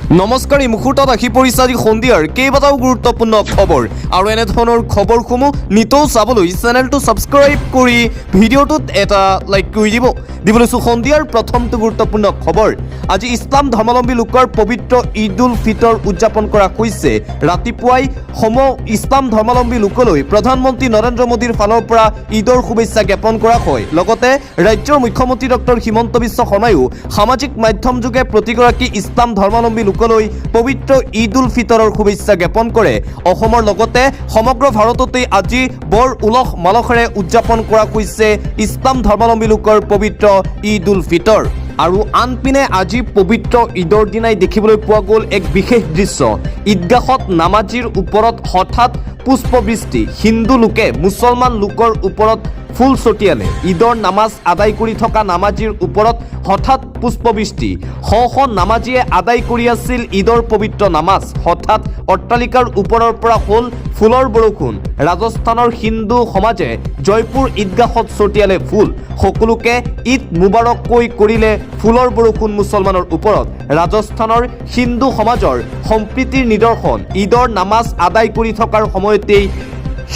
নমস্কাৰ, এই মুহূৰ্তত আহি পৰিছে আজি সন্ধিয়াৰ কেইবাটাও গুৰুত্বপূৰ্ণ খবৰ আৰু এনেধৰণৰ খবৰসমূহ নিতৌ চাবলৈ চেনেলটো ছাবস্ক্ৰাইব কৰি ভিডিঅ'টোত এটা লাইক কৰি দিব লৈছোঁ। সন্ধিয়াৰ প্ৰথমটো গুৰুত্বপূৰ্ণ খবৰ, আজি ইছলাম ধৰ্মাৱলম্বী লোকৰ পবিত্ৰ ঈদ উল ফিতৰ উদযাপন কৰা হৈছে। ৰাতিপুৱাই ইছলাম ধৰ্মাৱলম্বী লোকলৈ প্ৰধানমন্ত্ৰী নৰেন্দ্ৰ মোদীৰ ফালৰ পৰা ঈদৰ শুভেচ্ছা জ্ঞাপন কৰা হয়। লগতে ৰাজ্যৰ মুখ্যমন্ত্ৰী ডক্টৰ হিমন্ত বিশ্ব শৰ্মায়ো সামাজিক মাধ্যম যোগে প্ৰতিগৰাকী ইছলাম ধৰ্মাৱলম্বী লোকলৈ পবিত্ৰ ঈদ উল ফিতৰৰ শুভেচ্ছা জ্ঞাপন কৰে। অসমৰ লগতে সমগ্ৰ ভাৰততে আজি বৰ উলহ মালহেৰে উদযাপন কৰা হৈছে ইছলাম ধৰ্মাৱলম্বী লোকৰ পবিত্ৰ ঈদ উল ফিতৰ। আৰু আনপিনে আজি পবিত্ৰ ঈদৰ দিনাই দেখিবলৈ পোৱা গ'ল এক বিশেষ দৃশ্য। ঈদগাহত নামাজীৰ ওপৰত হঠাৎ পুষ্পবৃষ্টি, হিন্দু লোকে মুছলমান লোকৰ ওপৰত ফুল ছটিয়ালে। ঈদৰ নামাজ আদায় কৰি থকা নামাজীৰ ওপৰত হঠাৎ পুষ্পবৃষ্টি। শ শ নামাজীয়ে আদায় কৰি আছিল ঈদৰ পবিত্ৰ নামাজ। হঠাৎ অট্টালিকাৰ ওপৰৰ পৰা হ'ল ফুলৰ বৰষুণ। ৰাজস্থানৰ হিন্দু সমাজে জয়পুৰ ঈদগাহত ছটিয়ালে ফুল। সকলোকে ঈদ মুবাৰককৈ কৰিলে ফুলৰ বৰষুণ মুছলমানৰ ওপৰত। ৰাজস্থানৰ হিন্দু সমাজৰ সম্প্ৰীতিৰ নিদৰ্শন। ঈদৰ নামাজ আদায় কৰি থকাৰ সময়তেই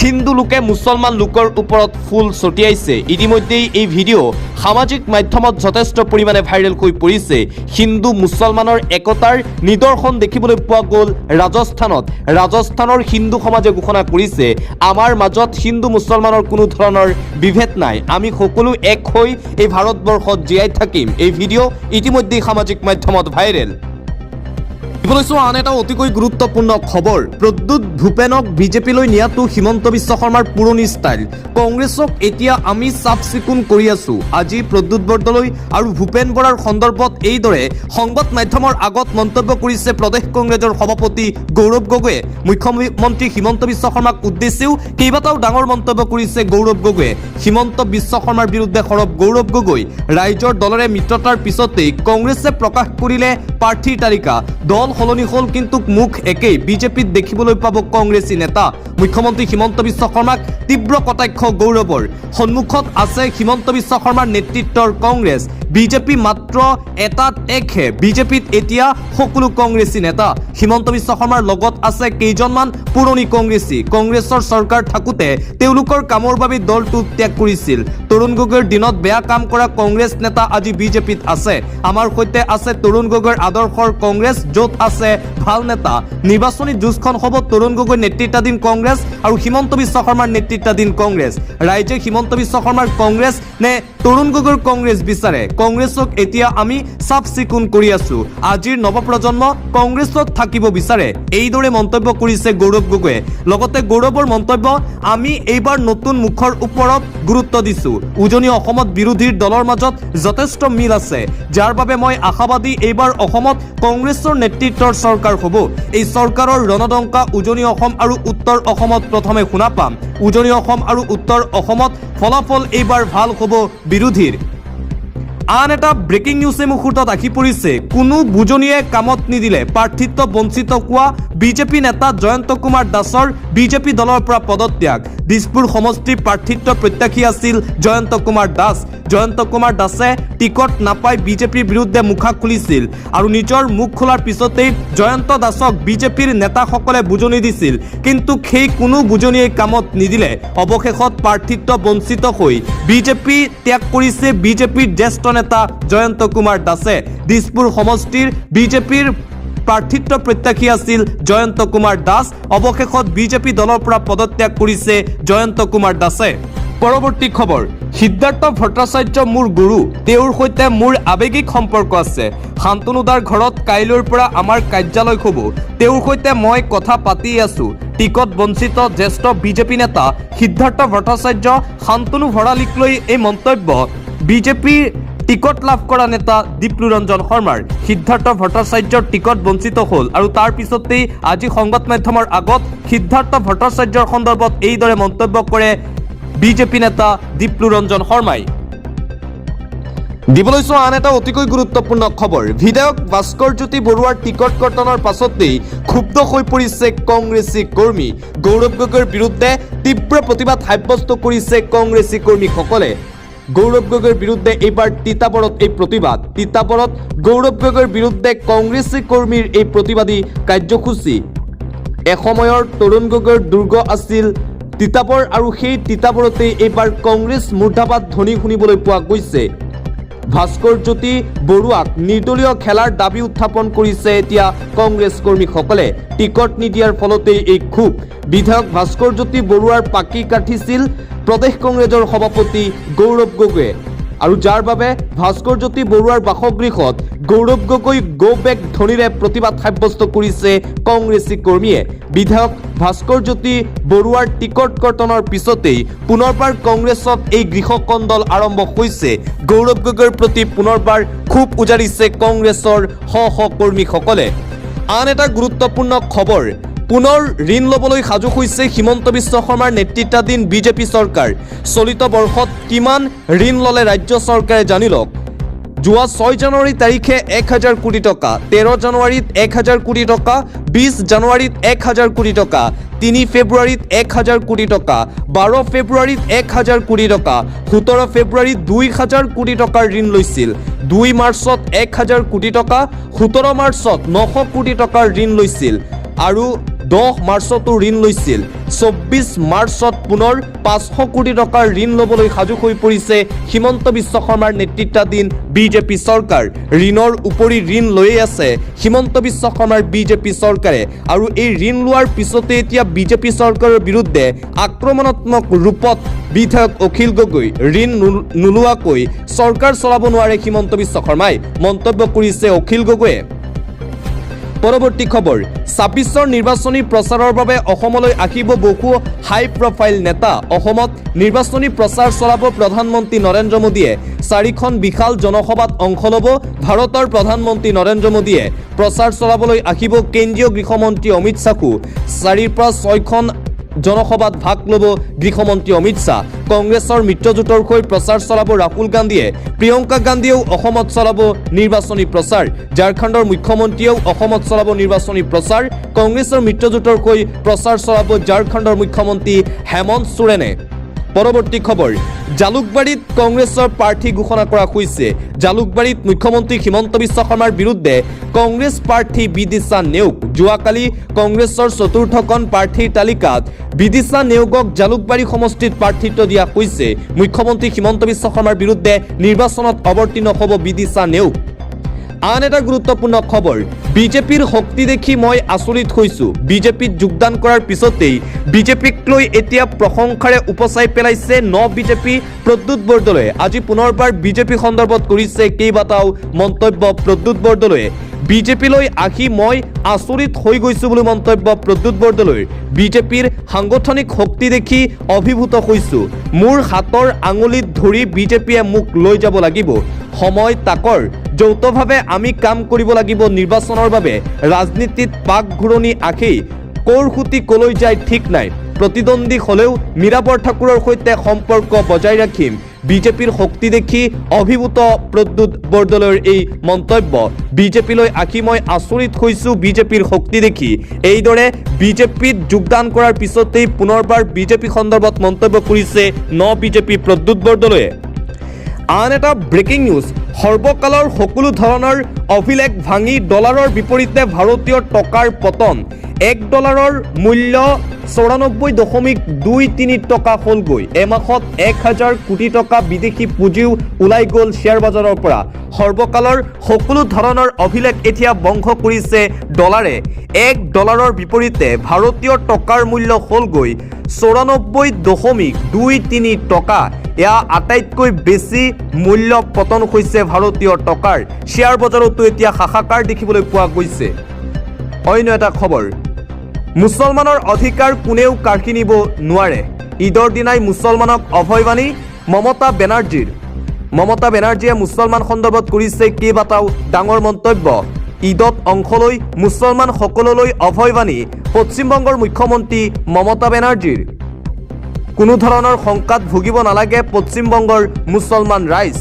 হিন্দু লোকে মুছলমান লোকৰ ওপৰত ফুল ছটিয়াইছে। ইতিমধ্যেই এই ভিডিঅ' সামাজিক মাধ্যমত যথেষ্ট পৰিমাণে ভাইৰেল হৈ পৰিছে। হিন্দু মুছলমানৰ একতাৰ নিদৰ্শন দেখিবলৈ পোৱা গ'ল ৰাজস্থানত। ৰাজস্থানৰ হিন্দু সমাজে ঘোষণা কৰিছে, আমাৰ মাজত হিন্দু মুছলমানৰ কোনো ধৰণৰ বিভেদ নাই, আমি সকলো এক হৈ এই ভাৰতবৰ্ষত জীয়াই থাকিম। এই ভিডিঅ' ইতিমধ্যেই সামাজিক মাধ্যমত ভাইৰেল। আন এটা অতিকৈ গুৰুত্বপূৰ্ণ খবৰ, প্ৰদ্যুৎ ভূপেনক বিজেপিলৈ নিয়াটো হিমন্ত বিশ্ব শৰ্মাৰ পুৰণি ষ্টাইল। কংগ্ৰেছক এতিয়া আমি চাফ চিকুণ কৰি আছো। আজি প্ৰদ্যুৎ বৰদলৈ আৰু ভূপেন বৰাৰ সন্দৰ্ভত এইদৰে সংবাদ মাধ্যমৰ আগত মন্তব্য কৰিছে প্ৰদেশ কংগ্ৰেছৰ সভাপতি গৌৰৱ গগৈয়ে। মুখ্যমন্ত্ৰী হিমন্ত বিশ্ব শৰ্মাক উদ্দেশ্যেও কেইবাটাও ডাঙৰ মন্তব্য কৰিছে গৌৰৱ গগৈয়ে। হিমন্ত বিশ্ব শৰ্মাৰ বিৰুদ্ধে সৰব গৌৰৱ গগৈ। ৰাইজৰ দলেৰে মিত্ৰতাৰ পিছতেই কংগ্ৰেছে প্ৰকাশ কৰিলে প্ৰাৰ্থীৰ তালিকা। দল সলনি হ'ল কিন্তু মুখ একেই। বিজেপিত দেখিবলৈ পাব কংগ্ৰেছী নেতা। মুখ্যমন্ত্ৰী হিমন্ত বিশ্ব শৰ্মাক তীব্ৰ কটাক্ষ গৌৰৱৰ। সন্মুখত আছে হিমন্ত বিশ্ব শৰ্মাৰ নেতৃত্বৰ কংগ্ৰেছ। বিজেপি মাত্ৰ এটা টেকহে। বিজেপিত এতিয়া সকলো কংগ্ৰেছী নেতা। হিমন্ত বিশ্ব শৰ্মাৰ লগত আছে কেইজনমান পুৰণি কংগ্ৰেছী। কংগ্ৰেছৰ চৰকাৰ থাকোঁতে তেওঁলোকৰ কামৰ বাবে দলটো ত্যাগ কৰিছিল। তৰুণ গগৈৰ দিনত বেয়া কাম কৰা কংগ্ৰেছ নেতা আজি বিজেপিত আছে। আমাৰ সৈতে আছে তৰুণ গগৈৰ আদৰ্শৰ কংগ্ৰেছ, য'ত আছে ভাল নেতা। নিৰ্বাচনী যুঁজখন হ'ব তৰুণ গগৈ নেতৃত্বাধীন কংগ্ৰেছ আৰু হিমন্ত বিশ্ব শৰ্মাৰ নেতৃত্বাধীন কংগ্ৰেছ। ৰাইজে হিমন্ত বিশ্ব শৰ্মাৰ কংগ্ৰেছ নে তৰুণ গগৈৰ কংগ্ৰেছ বিচাৰে? কংগ্ৰেছক এতিয়া আমি চাফ চিকুণ কৰি আছো। আজিৰ নৱপ্ৰজন্ম কংগ্ৰেছত থাকিব বিচাৰে। এইদৰে মন্তব্য কৰিছে গৌৰৱ গগৈয়ে। লগতে গৌৰৱৰ মন্তব্য, আমি এইবাৰ নতুন মুখৰ ওপৰত গুৰুত্ব দিছো। উজনি অসমত বিৰোধীৰ দলৰ মাজত যথেষ্ট মিল আছে, যাৰ বাবে মই আশাবাদী এইবাৰ অসমত কংগ্ৰেছৰ নেতৃত্বৰ চৰকাৰ হ'ব। এই চৰকাৰৰ ৰণডংকা উজনি অসম আৰু উত্তৰ অসমত প্ৰথমে শুনা পাম। উজনি অসম আৰু উত্তৰ অসমত ফলাফল এইবাৰ ভাল হ'ব বিৰোধীৰ। আন এটা ব্ৰেকিং নিউজে মুহূৰ্তত আহি পৰিছে, কোনো বুজনিয়ে কামত নিদিলে প্ৰাৰ্থিত্ব বঞ্চিত হোৱা বিজেপি নেতা জয়ন্ত কুমাৰ দাসৰ বিজেপি দলৰ পৰা পদত্যাগ। দিছপুৰ সমষ্টিৰ প্ৰাৰ্থিত্ব প্ৰত্যাশী আছিল জয়ন্ত কুমাৰ দাস। জয়ন্ত কুমাৰ দাসে টিকট নাপাই বিজেপিৰ বিৰুদ্ধে মুখা খুলিছিল আৰু নিজৰ মুখ খোলাৰ পিছতেই জয়ন্ত দাসক বিজেপিৰ নেতাসকলে বুজনি দিছিল, কিন্তু সেই কোনো বুজনিয়ে কামত নিদিলে। অৱশেষত প্ৰাৰ্থিত্ব বঞ্চিত হৈ বিজেপি ত্যাগ কৰিছে বিজেপিৰ জ্যেষ্ঠ নেতা জয়ন্ত কুমাৰ দাসে। দিছপুৰ সমষ্টিৰ বিজেপিৰ প্ৰাৰ্থিত্ব প্ৰত্যাশী আছিল জয়ন্ত কুমাৰ দাস। অৱশেষত বিজেপি দলৰ পৰা পদত্যাগ কৰিছে জয়ন্ত কুমাৰ দাসে। পৰৱৰ্তী খবৰ, সিদ্ধাৰ্থ ভট্টাচাৰ্য মোৰ গুৰু, তেওঁৰ সৈতে মোৰ আৱেগিক সম্পৰ্ক আছে। শান্তনুদাৰ ঘৰত কাইলৈৰ পৰা আমাৰ কাৰ্যালয় হ'ব। তেওঁৰ সৈতে মই কথা পাতি আছো। টিকট বঞ্চিত জ্যেষ্ঠ বিজেপি নেতা সিদ্ধাৰ্থ ভট্টাচাৰ্য, শান্তনু ভৰালীক লৈ এই মন্তব্য বিজেপিৰ টিকট লাভ কৰা নেতা দীপ্লু ৰঞ্জন শৰ্মাৰ। সিদ্ধাৰ্থ ভট্টাচাৰ্যৰ টিকট বঞ্চিত হ'ল আৰু তাৰ পিছতেই আজি সংবাদ মাধ্যমৰ আগত সিদ্ধাৰ্থ ভট্টাচাৰ্যৰ সন্দৰ্ভত এইদৰে মন্তব্য কৰে বিজেপি নেতা দীপ্লু ৰঞ্জন শৰ্মাই। দিবলৈছো আন এটা অতিকৈ গুৰুত্বপূৰ্ণ খবৰ, বিধায়ক ভাস্কৰ জ্যোতি বৰুৱাৰ টিকট কৰ্তনৰ পাছতেই ক্ষুব্ধ হৈ পৰিছে কংগ্ৰেছী কৰ্মী। গৌৰৱ গগৈৰ বিৰুদ্ধে তীব্ৰ প্ৰতিবাদ সাব্যস্ত কৰিছে কংগ্ৰেছী কৰ্মীসকলে। গৌৰৱ গগৈৰ বিৰুদ্ধে এইবাৰ তিতাবৰত এই প্ৰতিবাদ। তিতাবৰত গৌৰৱ গগৈৰ বিৰুদ্ধে কংগ্ৰেছী কৰ্মীৰ এই প্ৰতিবাদী কাৰ্যসূচী। এসময়ৰ তৰুণ গগৈৰ দুৰ্গ আছিল তিতাবৰ আৰু সেই তিতাবৰতেই এইবাৰ কংগ্ৰেছ মুৰ্দাবাদ ধ্বনি শুনিবলৈ পোৱা গৈছে। ভাস্কৰ জ্যোতি বৰুৱাক নিৰ্দলীয় খেলাৰ দাবী উত্থাপন কৰিছে এতিয়া কংগ্ৰেছ কৰ্মীসকলে। টিকট নিদিয়াৰ ফলতেই এই ক্ষোভ। বিধায়ক ভাস্কৰ জ্যোতি বৰুৱাৰ পাকি কাটিছিল প্ৰদেশ কংগ্ৰেছৰ সভাপতি গৌৰৱ গগৈয়ে আৰু যাৰ বাবে ভাস্কৰ জ্যোতি বৰুৱাৰ বাসগৃহত গৌৰৱ গগৈ গো বেক ধ্বনিৰে প্ৰতিবাদ সাব্যস্ত কৰিছে কংগ্ৰেছী কৰ্মীয়ে। বিধায়ক ভাস্কৰ জ্যোতি বৰুৱাৰ টিকট কৰ্তনৰ পিছতেই পুনৰবাৰ কংগ্ৰেছত এই গৃহকন্দল আৰম্ভ হৈছে। গৌৰৱ গগৈৰ প্ৰতি পুনৰবাৰ ক্ষোভ উজাৰিছে কংগ্ৰেছৰ কৰ্মীসকলে। আন এটা গুৰুত্বপূৰ্ণ খবৰ, পুনৰ ঋণ ল'বলৈ সাজু হৈছে হিমন্ত বিশ্ব শৰ্মাৰ নেতৃত্বাধীন বিজেপি চৰকাৰ। চলিত বৰ্ষত কিমান ঋণ ল'লে ৰাজ্য চৰকাৰে জানি লওক। যোৱা 6 জানুৱাৰী তাৰিখে 1000 কোটি টকা, 13 জানুৱাৰীত 1000 কোটি টকা, 20 জানুৱাৰীত 1000 কোটি টকা, 3 ফেব্ৰুৱাৰীত 1000 কোটি টকা, 12 ফেব্ৰুৱাৰীত 1000 কোটি টকা, 17 ফেব্ৰুৱাৰীত 2000 কোটি টকাৰ ঋণ লৈছিল। 2 মাৰ্চত 1000 কোটি টকা, 17 মাৰ্চত 900 কোটি টকাৰ ঋণ লৈছিল আৰু 10 মাৰ্চতো ঋণ লৈছিল। 24 মাৰ্চত পুনৰ 500 কোটি টকাৰ ঋণ ল'বলৈ সাজু হৈ পৰিছে হিমন্ত বিশ্ব শৰ্মাৰ নেতৃত্বাধীন বিজেপি চৰকাৰ। ঋণৰ উপৰি ঋণ লৈয়ে আছে হিমন্ত বিশ্ব শৰ্মাৰ বিজেপি চৰকাৰে আৰু এই ঋণ লোৱাৰ পিছতে এতিয়া বিজেপি চৰকাৰৰ বিৰুদ্ধে আক্ৰমণাত্মক ৰূপত বিধায়ক অখিল গগৈ ঋণ নোলোৱাকৈ চৰকাৰ চলাব নোৱাৰে হিমন্ত বিশ্ব শৰ্মাই, মন্তব্য কৰিছে অখিল গগৈয়ে। পৰৱৰ্তী খবৰ, 26ৰ নিৰ্বাচনী প্ৰচাৰৰ বাবে অসমলৈ আহিব বহু হাই প্ৰফাইল নেতা। অসমত নিৰ্বাচনী প্ৰচাৰ চলাব প্ৰধানমন্ত্ৰী নৰেন্দ্ৰ মোদীয়ে। 4খন বিশাল জনসভাত অংশ ল'ব ভাৰতৰ প্ৰধানমন্ত্ৰী নৰেন্দ্ৰ মোদীয়ে। প্ৰচাৰ চলাবলৈ আহিব কেন্দ্ৰীয় গৃহমন্ত্ৰী অমিত শ্বাহো। 4ৰ পৰা 6খন জনসভাত ভাগ ল'ব গৃহমন্ত্ৰী অমিত শ্বাহ। কংগ্ৰেছৰ মিত্ৰজোঁটৰ হৈ প্ৰচাৰ চলাব ৰাহুল গান্ধীয়ে। প্ৰিয়ংকা গান্ধীয়েও অসমত চলাব নিৰ্বাচনী প্ৰচাৰ। ঝাৰখণ্ডৰ মুখ্যমন্ত্ৰীয়েও অসমত চলাব নিৰ্বাচনী প্ৰচাৰ। কংগ্ৰেছৰ মিত্ৰজোঁটৰ হৈ প্ৰচাৰ চলাব ঝাৰখণ্ডৰ মুখ্যমন্ত্ৰী হেমন্ত সোৰেনে। পৰৱৰ্তী খবৰ, জালুকবাৰীত কংগ্ৰেছৰ প্ৰাৰ্থী ঘোষণা কৰা হৈছে। জালুকবাৰীত মুখ্যমন্ত্ৰী হিমন্ত বিশ্ব শৰ্মাৰ বিৰুদ্ধে কংগ্ৰেছ প্ৰাৰ্থী বিদিশা নেওগ। যোৱাকালি কংগ্ৰেছৰ 4ৰ্থখন প্ৰাৰ্থীৰ তালিকাত বিদিশা নেওগক জালুকবাৰী সমষ্টিত প্ৰাৰ্থিত্ব দিয়া হৈছে। মুখ্যমন্ত্ৰী হিমন্ত বিশ্ব শৰ্মাৰ বিৰুদ্ধে নিৰ্বাচনত অৱতীৰ্ণ হ'ব বিদিশা নেওগ। আন এটা গুৰুত্বপূৰ্ণ খবৰ, বিজেপিৰ শক্তি দেখি মই আচৰিত হৈছোঁ। বিজেপিত যোগদান কৰাৰ পিছতেই বিজেপিক লৈ এতিয়া প্ৰশংসাৰে উপচাই পেলাইছে বিজেপি প্ৰদ্যুৎ বৰদলৈয়ে। আজি পুনৰবাৰ বিজেপি সন্দৰ্ভত কৰিছে কেইবাটাও মন্তব্য প্ৰদ্যুৎ বৰদলৈয়ে। বিজেপিলৈ আহি মই আচৰিত হৈ গৈছোঁ বুলি মন্তব্য প্ৰদ্যুৎ বৰদলৈৰ। বিজেপিৰ সাংগঠনিক শক্তি দেখি অভিভূত হৈছোঁ। মোৰ হাতৰ আঙুলিত ধৰি বিজেপিয়ে মোক লৈ যাব লাগিব। সময় তাকৰ, যৌথভাৱে আমি কাম কৰিব লাগিব নিৰ্বাচনৰ বাবে। ৰাজনীতিত পাক ঘূৰণি আহি কৰ সুতি কলৈ যায় ঠিক নাই। প্ৰতিদ্বন্দ্বী হ'লেও মীৰা বৰঠাকুৰৰ সৈতে সম্পৰ্ক বজাই ৰাখিম। বিজেপিৰ শক্তি দেখি অভিভূত প্ৰদ্যুৎ বৰদলৈৰ এই মন্তব্য। বিজেপিলৈ আহি মই আচৰিত হৈছোঁ বিজেপিৰ শক্তি দেখি। এইদৰে বিজেপিত যোগদান কৰাৰ পিছতেই পুনৰবাৰ বিজেপি সন্দৰ্ভত মন্তব্য কৰিছে বিজেপি প্ৰদ্যুৎ বৰদলৈয়ে। আন এটা ব্ৰেকিং নিউজ, সৰ্বকালৰ সকলো ধৰণৰ অভিলেখ ভাঙি ডলাৰৰ বিপৰীতে ভাৰতীয় টকাৰ পতন। $1 মূল্য 94.23 টকা হ'লগৈ। এমাহত 1000 কোটি টকা বিদেশী পুঁজিও ওলাই গ'ল শ্বেয়াৰ বজাৰৰ পৰা। সৰ্বকালৰ সকলো ধৰণৰ অভিলেখ এতিয়া বংশ কৰিছে ডলাৰে। $1 বিপৰীতে ভাৰতীয় টকাৰ মূল্য হ'লগৈ 94.23 টকা। এয়া আটাইতকৈ বেছি মূল্য পতন হৈছে ভাৰতীয় টকাৰ। শ্বেয়াৰ বজাৰতো এতিয়া হাহাকাৰ দেখিবলৈ পোৱা গৈছে। অন্য এটা খবৰ, মুছলমানৰ অধিকাৰ কোনেও কাঢ়ি নিব নোৱাৰে। ঈদৰ দিনাই মুছলমানক অভয়বাণী মমতা বেনাৰ্জীৰ। মমতা বেনাৰ্জীয়ে মুছলমান সন্দৰ্ভত কৰিছে কেইবাটাও ডাঙৰ মন্তব্য। ঈদত অংশ লৈ মুছলমানসকললৈ অভয়বাণী পশ্চিমবংগৰ মুখ্যমন্ত্ৰী মমতা বেনাৰ্জীৰ। কোনো ধৰণৰ শংকাত ভুগিব নালাগে পশ্চিমবংগৰ মুছলমান ৰাইজ,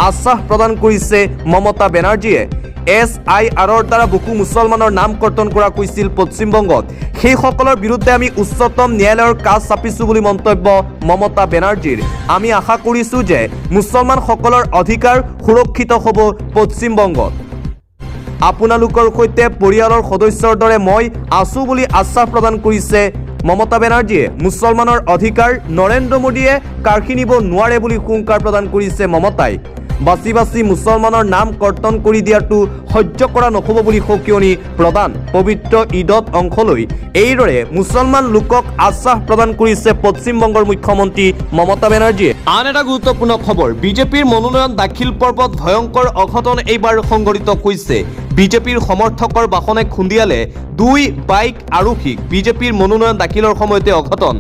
আশ্বাস প্ৰদান কৰিছে মমতা বেনাৰ্জীয়ে। CSIRৰ দ্বাৰা বহু মুছলমানৰ নাম কৰ্তন কৰা হৈছিল পশ্চিমবংগত সেইসকলৰ বিৰুদ্ধে আমি উচ্চতম ন্যায়ালয়ৰ কাষ চাপিছোঁ বুলি মন্তব্য মমতা বেনাৰ্জীৰ আমি আশা কৰিছোঁ যে মুছলমানসকলৰ অধিকাৰ সুৰক্ষিত হ'ব পশ্চিমবংগত আপোনালোকৰ সৈতে পৰিয়ালৰ সদস্যৰ দৰে মই আছোঁ বুলি আশ্বাস প্ৰদান কৰিছে মমতা বেনাৰ্জীয়ে মুছলমানৰ অধিকাৰ নৰেন্দ্ৰ মোদীয়ে কাঢ়ি নিব নোৱাৰে বুলি হুংকাৰ প্ৰদান কৰিছে মমতাই বাছি বাছি মুছলমানৰ নাম কৰ্তন কৰি দিয়াটো সহ্য কৰা নহ'ব বুলি সকিয়নি প্ৰদান পবিত্ৰ ঈদত অংশ লৈ এইদৰে মুছলমান লোকক আশ্বাস প্ৰদান কৰিছে পশ্চিমবংগৰ মুখ্যমন্ত্ৰী মমতা বেনাৰ্জীয়ে আন এটা গুৰুত্বপূৰ্ণ খবৰ বিজেপিৰ মনোনয়ন দাখিল পৰ্বত ভয়ংকৰ অঘটন এইবাৰ সংঘটিত হৈছে বিজেপিৰ সমৰ্থকৰ বাহনে খুন্দিয়ালে 2 বাইক আৰোহীক বিজেপিৰ মনোনয়ন দাখিলৰ সময়তে অঘটন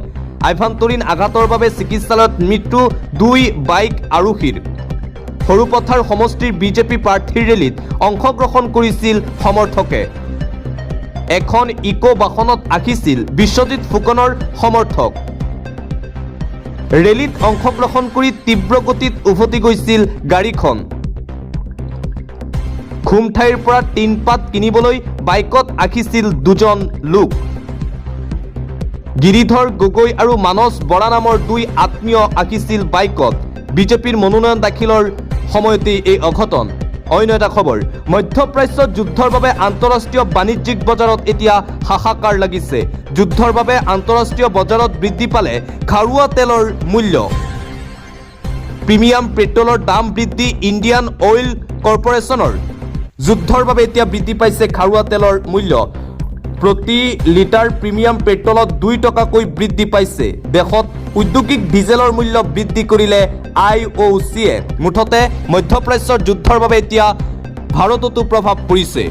আভ্যন্তৰীণ আঘাতৰ বাবে চিকিৎসালয়ত মৃত্যু 2 বাইক আৰোহীৰ সৰুপথাৰ সমষ্টিৰ বিজেপি প্ৰাৰ্থীৰ ৰেলীত অংশগ্ৰহণ কৰিছিল সমৰ্থকে এখন ইকো বাহনত আহিছিল বিশ্বজিৎ ফুকনৰ সমৰ্থক ৰেলীত অংশগ্ৰহণ কৰি তীব্ৰ গতিত উভতি গৈছিল গাড়ীখন খুমঠাইৰ পৰা টিনপাত কিনিবলৈ বাইকত আহিছিল দুজন লোক গিৰিধৰ গগৈ আৰু মানস বৰা নামৰ 2 আত্মীয় আহিছিল বাইকত বিজেপিৰ মনোনয়ন দাখিলৰ সময়তে এই অঘটন অন্য এটা খবৰ মধ্যপ্ৰাচ্যত যুদ্ধৰ বাবে আন্তঃৰাষ্ট্ৰীয় বাণিজ্যিক বজাৰত এতিয়া হাহাকাৰ লাগিছে যুদ্ধৰ বাবে আন্তঃৰাষ্ট্ৰীয় বজাৰত বৃদ্ধি পালে খাৰুৱা তেলৰ মূল্য প্ৰিমিয়াম পেট্ৰলৰ দাম বৃদ্ধি ইণ্ডিয়ান অইল কৰ্পোৰেচনৰ যুদ্ধৰ বাবে এতিয়া বৃদ্ধি পাইছে খাৰুৱা তেলৰ মূল্য প্ৰতি লিটাৰ প্ৰিমিয়াম পেট্ৰলত 2 টকাকৈ বৃদ্ধি পাইছে দেশত ঔদ্যোগিক ডিজেলৰ মূল্য বৃদ্ধি কৰিলে IOCয়ে মুঠতে মধ্যপ্ৰাচ্যৰ যুদ্ধৰ বাবে এতিয়া ভাৰততো প্ৰভাৱ পৰিছে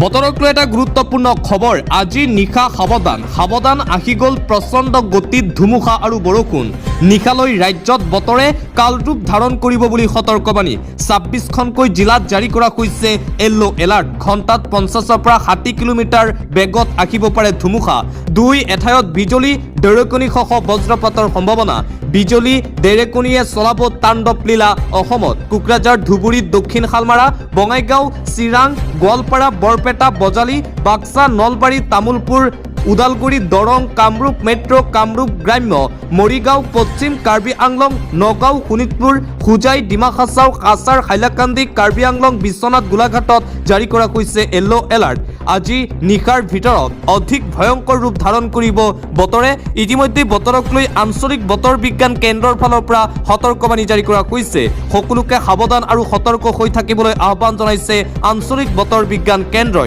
বতৰক লৈ এটা গুৰুত্বপূৰ্ণ খবৰ আজি নিশা সাৱধান আহি গ'ল প্ৰচণ্ড গতিত ধুমুহা আৰু বৰষুণ নিশালৈ ৰাজ্যত বতৰে কালৰূপ ধাৰণ কৰিব বুলি সতৰ্কবাণী 26খনকৈ জিলাত জাৰি কৰা হৈছে য়েল্লো এলাৰ্ট ঘণ্টাত 50ৰ পৰা 60 কিলোমিটাৰ বেগত আহিব পাৰে ধুমুহা 2 এঠাইত বিজুলী ঢেৰেকণীসহ বজ্ৰপাতৰ সম্ভাৱনা বিজুলী ঢেৰেকণীয়ে চলাব তাণ্ডৱ লীলা অসমত কোকৰাঝাৰ ধুবুৰী দক্ষিণ শালমাৰা বঙাইগাঁও চিৰাং গোৱালপাৰা বৰপেটা বজালী বাক্সা নলবাৰী তামুলপুৰ উদালগুৰি দৰং কামৰূপ মেট্ৰ কামৰূপ গ্ৰাম্য মৰিগাঁও পশ্চিম কাৰ্বি আংলং নগাঁও শোণিতপুৰ হোজাই ডিমা হাছাও কাছাৰ হাইলাকান্দি কাৰ্বি আংলং বিশ্বনাথ গোলাঘাটত জাৰি কৰা হৈছে য়েল্লো এলাৰ্ট আজি নিশাৰ ভিতৰত অধিক ভয়ংকৰ ৰূপ ধাৰণ কৰিব বতৰে ইতিমধ্যে বতৰক লৈ আঞ্চলিক বতৰ বিজ্ঞান কেন্দ্ৰৰ ফালৰ পৰা সতৰ্কবাণী জাৰি কৰা হৈছে সকলোকে সাৱধান আৰু সতৰ্ক হৈ থাকিবলৈ আহ্বান জনাইছে আঞ্চলিক বতৰ বিজ্ঞান কেন্দ্ৰই